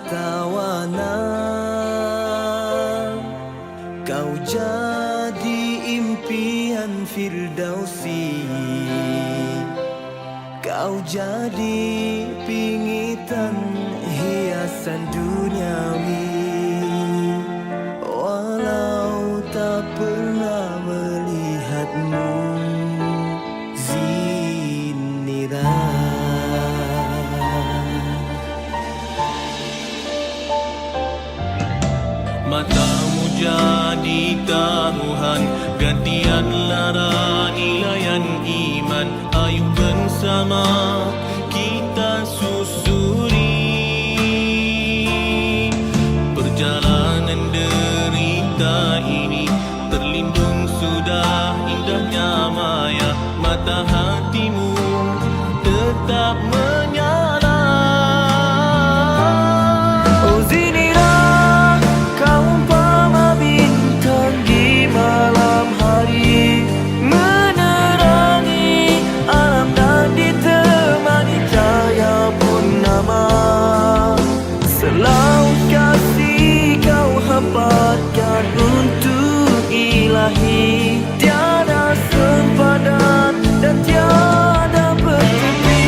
tawanan. Kau jadi impian Firdausi, kau jadi pingitan hiasan duniawi. Walau tak pernah melihatmu Zinira. Matamu jadi taruhan, gantian lara nilaian iman. Ayo bersama kita susuri perjalanan derita ini. Terlindung sudah indahnya maya, mata hatimu tetap menyala. Oh Zinira, kau umpama bintang di malam hari, menerangi alam dan ditemani cahaya purnama. Selaut kasih kau hamparkan untuk ilahi, tiada sempadan dan tiada bertepi.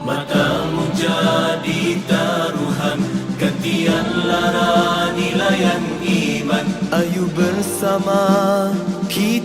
Matamu jadi taruhan, gantian lara nilaian iman. Ayo bersama kita